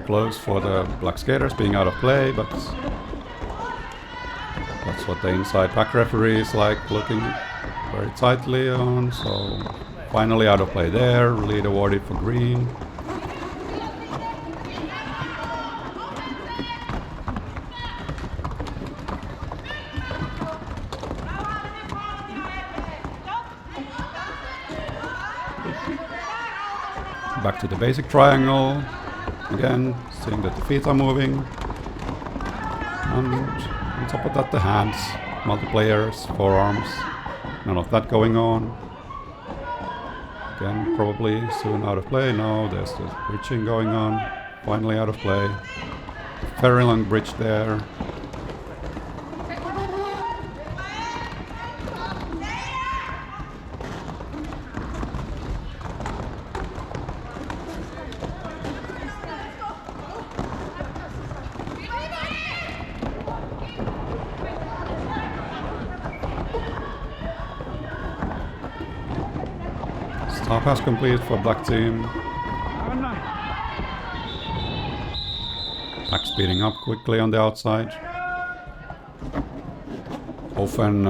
close for the black skaters being out of play, but that's what the inside pack referee is like looking very tightly on. So finally out of play there, lead awarded for green. Back to the basic triangle. Again, seeing that the feet are moving. And on top of that, the hands, multiplayers, forearms. None of that going on. Again, probably soon out of play. No, there's the bridging going on. Finally out of play. Very long bridge there. Star pass complete for black team. Pack speeding up quickly on the outside. Often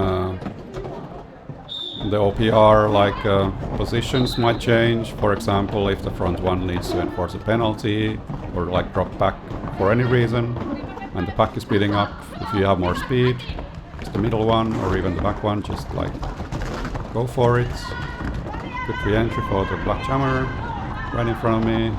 the OPR positions might change. For example, if the front one needs to enforce a penalty or like drop back for any reason, and the pack is speeding up. If you have more speed, it's the middle one or even the back one, just like go for it. Good re-entry for the black jammer, right in front of me.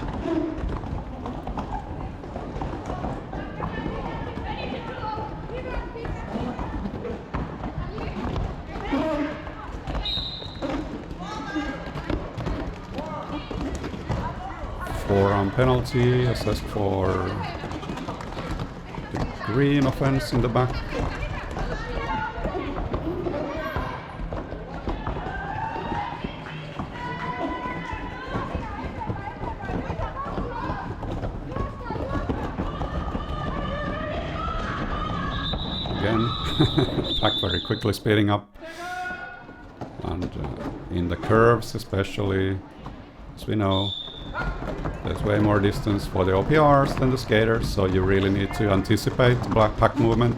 Forearm penalty, assessed for the green offense in the back. Pack very quickly speeding up, and in the curves especially, as we know, there's way more distance for the OPRs than the skaters, so you really need to anticipate the black pack movement.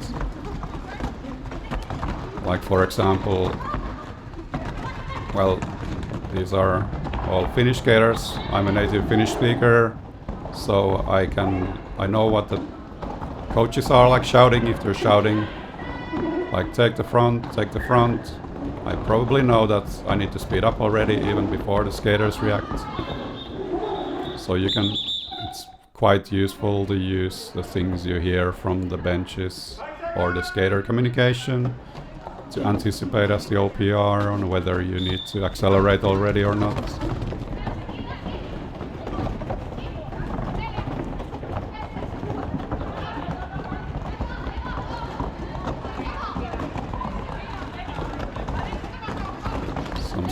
Like for example, well, these are all Finnish skaters. I'm a native Finnish speaker, so I know what the coaches are like shouting. If they're shouting like take the front, I probably know that I need to speed up already even before the skaters react. So it's quite useful to use the things you hear from the benches or the skater communication to anticipate as the OPR on whether you need to accelerate already or not.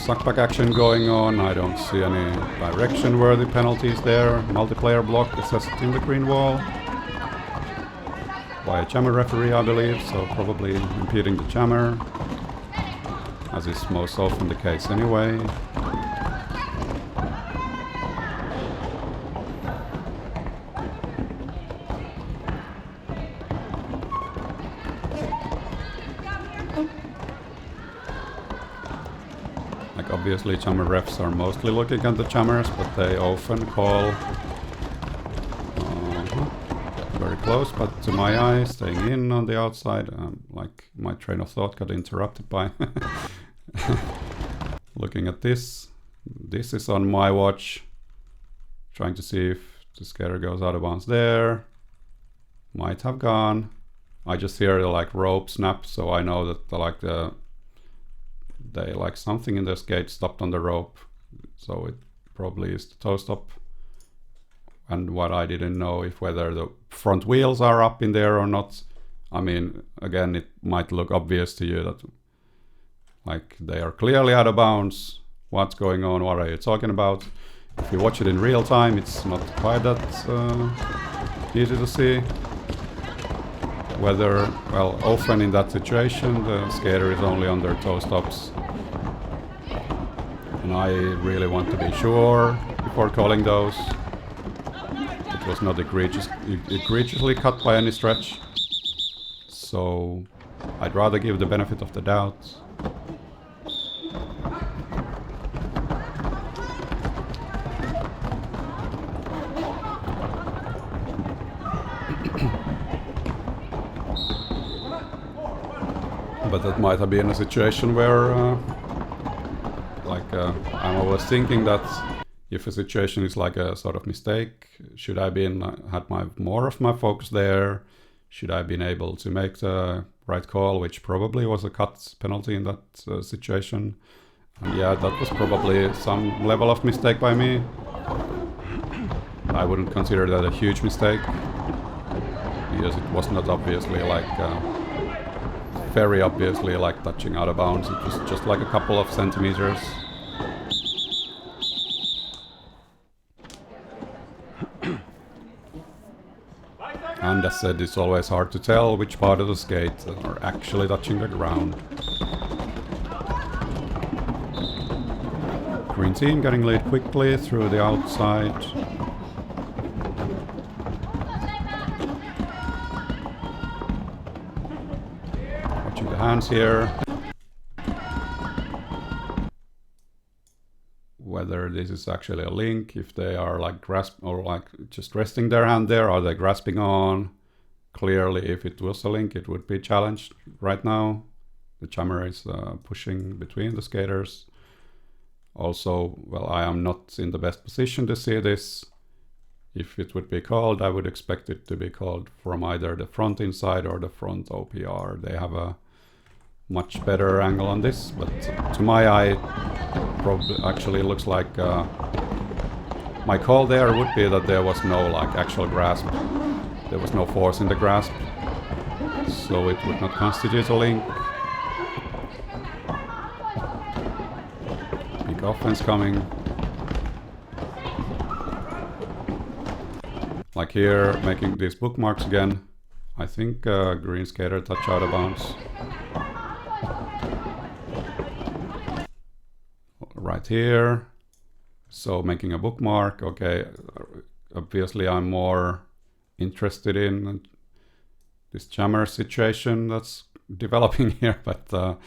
Suckback action going on. I don't see any direction-worthy penalties there. Multiplayer block assessed in the green wall by a jammer referee, I believe, so probably impeding the jammer, as is most often the case anyway. Obviously, jammer refs are mostly looking at the jammers, but they often call very close, but to my eye, staying in on the outside. Like my train of thought got interrupted by looking at this. This is on my watch, trying to see if the skater goes out of bounds there. Might have gone. I just hear the rope snap, so I know that they something in the skate stopped on the rope, so it probably is the toe stop. And what I didn't know if whether the front wheels are up in there or not. I mean, again, it might look obvious to you that they are clearly out of bounds. What's going on? What are you talking about? If you watch it in real time, it's not quite that easy to see. Often in that situation, the skater is only on their toe stops. And I really want to be sure before calling those. was not egregiously cut by any stretch. So I'd rather give the benefit of the doubt. But that might have been a situation where, I'm always thinking that if a situation is like a sort of mistake, should I had more of my focus there? Should I been able to make the right call, which probably was a cut penalty in that situation? And yeah, that was probably some level of mistake by me. I wouldn't consider that a huge mistake, because it was not obviously very obviously like touching out of bounds. It was just like a couple of centimeters. And as said, it's always hard to tell which part of the skate are actually touching the ground. Green team getting lead quickly through the outside. Watching the hands here. Whether this is actually a link, if they are like just resting their hand there, are they grasping on? Clearly, if it was a link, it would be challenged right now. The jammer is pushing between the skaters. Also, well, I am not in the best position to see this. If it would be called, I would expect it to be called from either the front inside or the front OPR. They have a much better angle on this, but to my eye, probably actually looks like my call there would be that there was no actual grasp. There was no force in the grasp, so it would not constitute a link. Big offense coming. Like here, making these bookmarks again. I think green skater touch out of bounds. Right here. So making a bookmark. Okay, obviously I'm more interested in this jammer situation that's developing here, but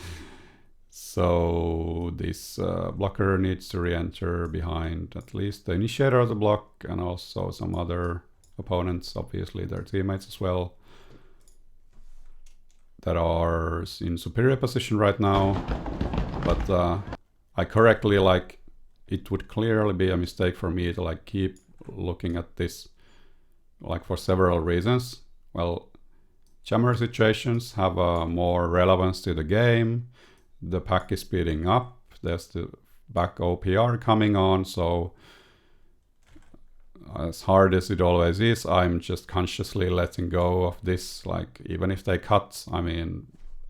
so this blocker needs to re-enter behind at least the initiator of the block and also some other opponents, obviously their teammates as well, that are in superior position right now. But I correctly it would clearly be a mistake for me to keep looking at this for several reasons. Well, jammer situations have more relevance to the game. The pack is speeding up. There's the back OPR coming on, so as hard as it always is, I'm just consciously letting go of this. Even if they cut, I mean,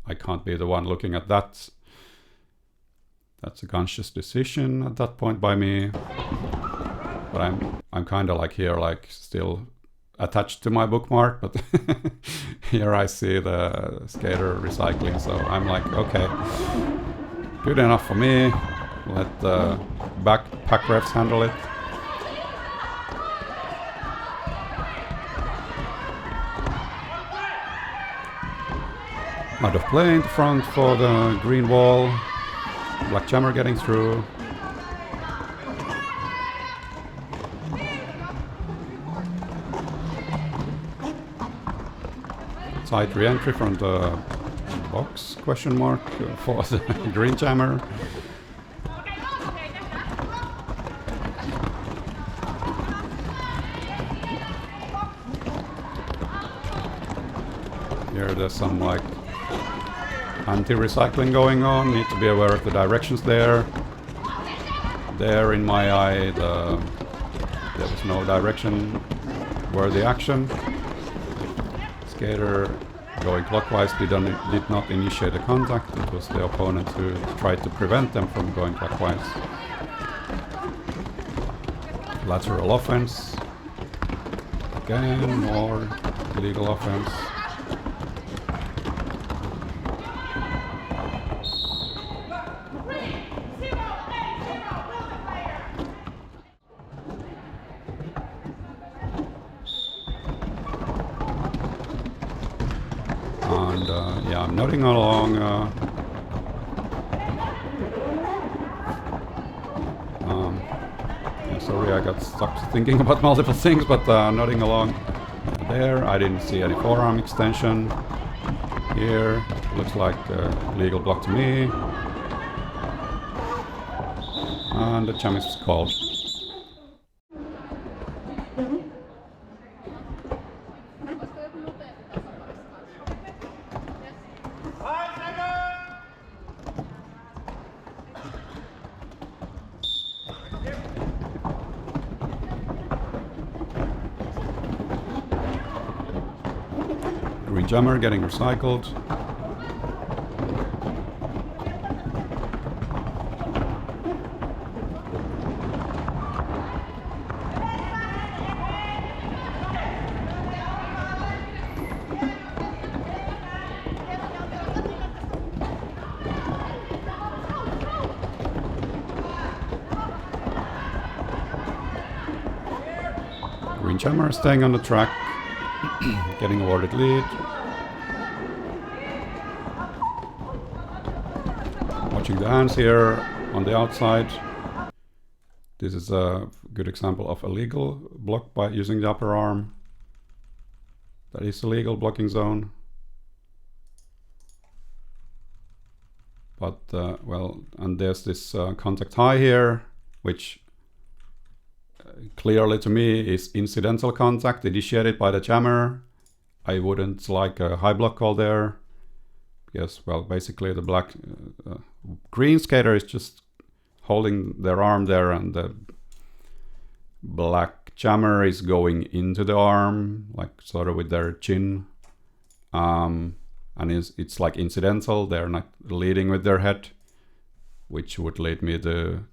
I can't be the one looking at that. That's a conscious decision at that point by me. But I'm kind of here, still attached to my bookmark, but here I see the skater recycling, so I'm okay, good enough for me. Let the pack refs handle it. Out of play in the front for the green wall. Black jammer getting through. Tight re-entry from the box, question mark, for the green jammer. Here there's some anti-recycling going on. Need to be aware of the directions there. There in my eye, there was no direction worthy action. Skater going clockwise did not initiate a contact. It was the opponent who tried to prevent them from going clockwise. Lateral offense. Again, more illegal offense. And yeah, I'm nodding along. Yeah, sorry, I got stuck thinking about multiple things, but nodding along there. I didn't see any forearm extension here. Looks like a legal block to me. And the jam is called. Green jammer getting recycled. Green jammer staying on the track, getting awarded lead. Watching the hands here on the outside. This is a good example of a legal block by using the upper arm. That is a legal blocking zone. But, well, and there's this contact high here, which clearly to me is incidental contact initiated by the jammer. I wouldn't like a high block call there. Yes, well, basically the black green skater is just holding their arm there, and the black jammer is going into the arm, like sort of with their chin. And it's like incidental. They're not leading with their head, which would lead me to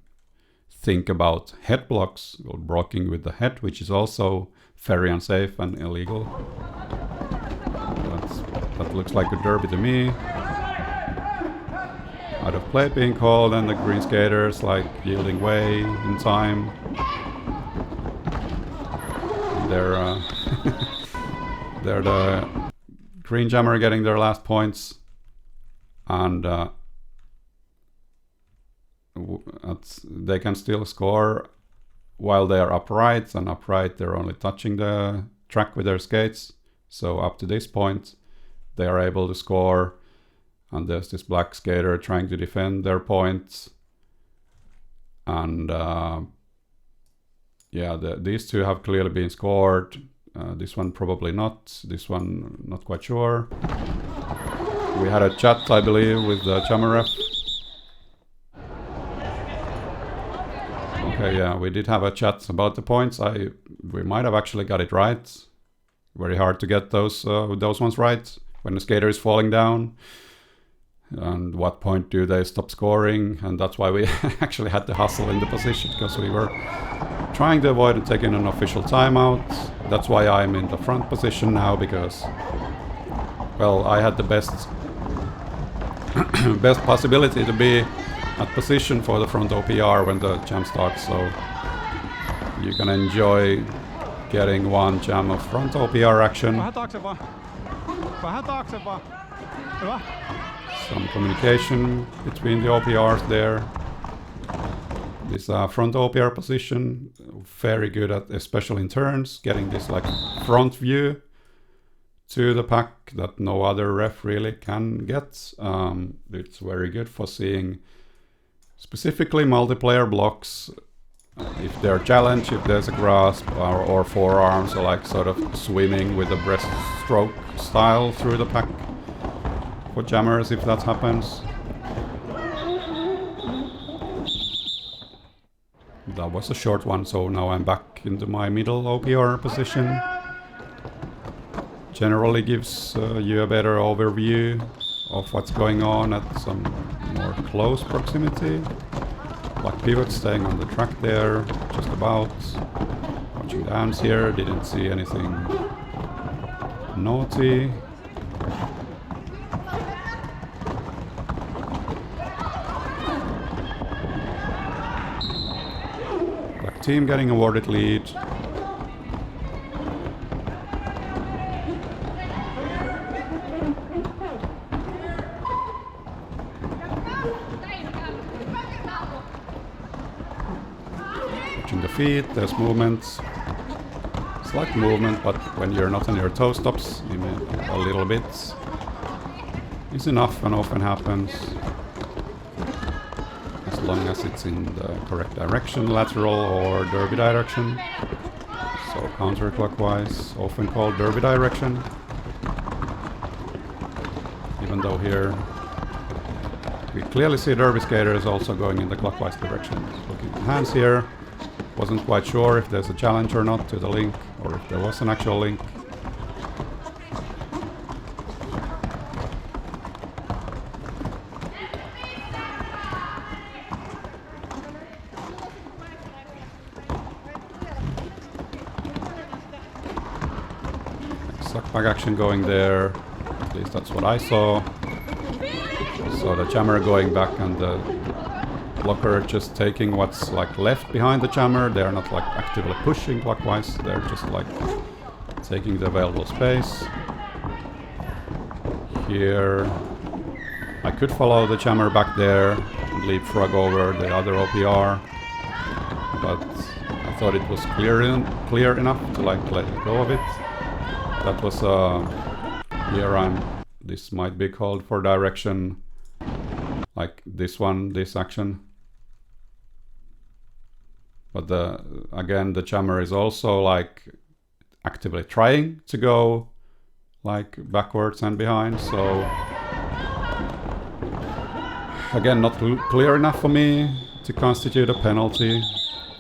think about head blocks or blocking with the head, which is also very unsafe and illegal. That looks like a derby to me. Out of play being called, and the green skaters like yielding way in time. They're they're the green jammer getting their last points, and they can still score while they are upright, and upright they're only touching the track with their skates. So up to this point they are able to score, and there's this black skater trying to defend their points. And yeah, these two have clearly been scored. This one probably not, this one not quite sure. We had a chat, I believe, with the jammer ref. Okay, yeah, we did have a chat about the points. We might have actually got it right. Very hard to get those ones right when the skater is falling down. And what point do they stop scoring? And that's why we actually had to hustle in the position, because we were trying to avoid taking an official timeout. That's why I'm in the front position now, because, well, I had the best best possibility to be at position for the front OPR when the jam starts. So you can enjoy getting one jam of front OPR action. Some communication between the OPRs there. This front OPR position, very good at, especially in turns, getting this like front view to the pack that no other ref really can get. It's very good for seeing specifically multiplayer blocks, if they're challenged, if there's a grasp or forearms, or like sort of swimming with a breaststroke style through the pack for jammers, if that happens. That was a short one, so now I'm back into my middle OPR position. Generally gives you a better overview of what's going on at some more close proximity. Black pivot staying on the track there, just about. Watching the hands here, didn't see anything naughty. Black team getting awarded lead. feet, there's movement. Slight movement, but when you're not on your toe stops, you may a little bit is enough and often happens. As long as it's in the correct direction, lateral or derby direction. So counterclockwise, often called derby direction. Even though here we clearly see derby skaters also going in the clockwise direction. Looking at hands here, wasn't quite sure if there's a challenge or not to the link, or if there was an actual link. Suck back action going there, at least that's what I saw. So the jammer going back and the blocker just taking what's like left behind the jammer. They're not like actively pushing clockwise, they're just like taking the available space. Here I could follow the jammer back there and leapfrog over the other OPR, but I thought it was clear enough to like let go of it. That was here this might be called for direction, like this one, this action. But again, the jammer is also like actively trying to go like backwards and behind. So again, not clear enough for me to constitute a penalty,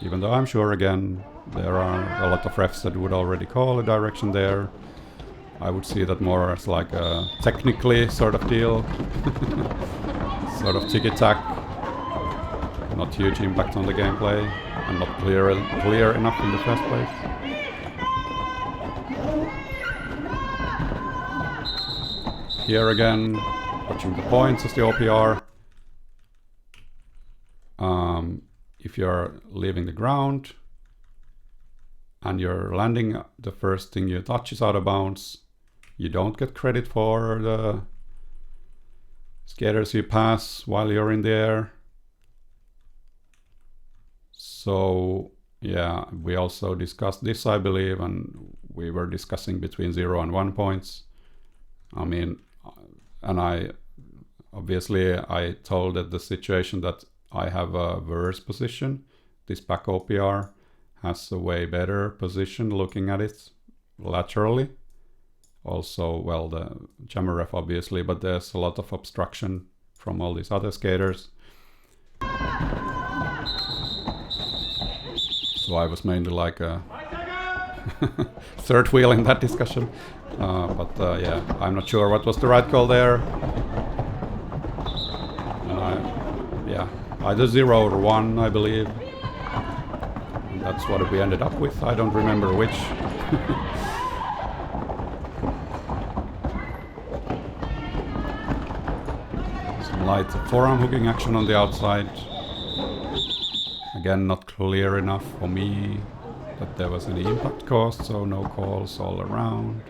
even though I'm sure again there are a lot of refs that would already call a direction there. I would see that more as like a technically sort of deal. Sort of ticky-tack. Not huge impact on the gameplay, and not clear enough in the first place. Here again, watching the points as the OPR. If you're leaving the ground and you're landing, the first thing you touch is out of bounds, you don't get credit for the skaters you pass while you're in the air. So yeah, we also discussed this, I believe, and we were discussing between 0 and 1 points. I mean, and I told that the situation that I have a worse position. This back OPR has a way better position looking at it laterally. Also, well, the jammer ref obviously, but there's a lot of obstruction from all these other skaters. So I was mainly like a third wheel in that discussion. Yeah, I'm not sure what was the right call there. And either 0 or 1, I believe. And that's what we ended up with. I don't remember which. Some light forearm hooking action on the outside. Again, not clear enough for me that there was any impact caused, so no calls all around.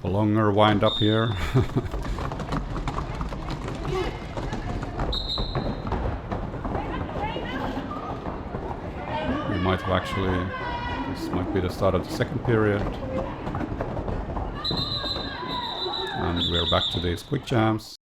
A longer wind up here. We might have actually, this might be the start of the second period. And we're back to these quick jams.